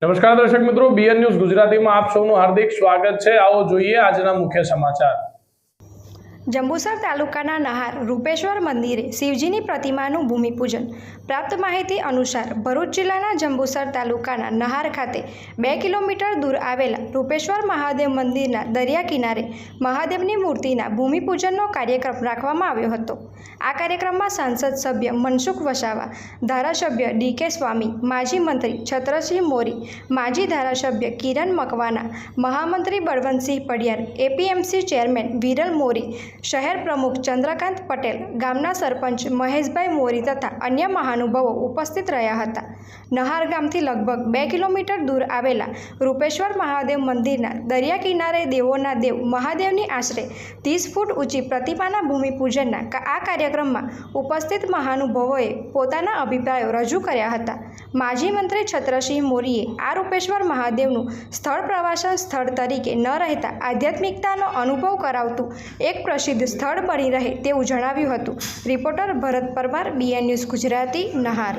નમસ્કાર દર્શક મિત્રો, બીએન ન્યૂઝ ગુજરાતીમાં આપ સૌનું હાર્દિક સ્વાગત છે। આવો જોઈએ આજના મુખ્ય સમાચાર। જંબુસર તાલુકાના નહાર રૂપેશ્વર મંદિરે શિવજીની પ્રતિમાનું ભૂમિપૂજન। પ્રાપ્ત માહિતી અનુસાર ભરૂચ જિલ્લાના જંબુસર તાલુકાના નહાર ખાતે 2 કિલોમીટર દૂર આવેલા રૂપેશ્વર મહાદેવ મંદિરના દરિયા કિનારે મહાદેવની મૂર્તિના ભૂમિપૂજનનો કાર્યક્રમ રાખવામાં આવ્યો હતો। આ કાર્યક્રમમાં સાંસદ સભ્ય મનસુખ વસાવા, ધારાસભ્ય ડીકે સ્વામી, માજી મંત્રી છત્રસિંહ મોરી, માજી ધારાસભ્ય કિરણ મકવાના, મહામંત્રી બળવંતસિંહ પડિયાર, એપીએમસી ચેરમેન વિરલ મોરી, શહેર પ્રમુખ ચંદ્રકાંત પટેલ, ગામના સરપંચ મહેશભાઈ મોરી તથા અન્ય મહાનુભાવો ઉપસ્થિત રહ્યા હતા। નહાર ગામથી લગભગ 2 કિલોમીટર દૂર આવેલા રૂપેશ્વર મહાદેવ મંદિરના દરિયા કિનારે દેવોના દેવ મહાદેવની આશરે 30 ફૂટ ઊંચી પ્રતિમાના ભૂમિપૂજનના આ કાર્યક્રમમાં ઉપસ્થિત મહાનુભાવોએ પોતાના અભિપ્રાયો રજૂ કર્યા હતા। માજી મંત્રી છત્રસિંહ મોરીએ આ રૂપેશ્વર મહાદેવનું સ્થળ પ્રવાસન સ્થળ તરીકે ન રહેતા આધ્યાત્મિકતાનો અનુભવ કરાવતું એક પ્રસિદ્ધ સ્થળ બની રહે તેવું જણાવ્યું હતું। રિપોર્ટર ભરત પરમાર, બીએન ન્યૂઝ ગુજરાતી, નહાર।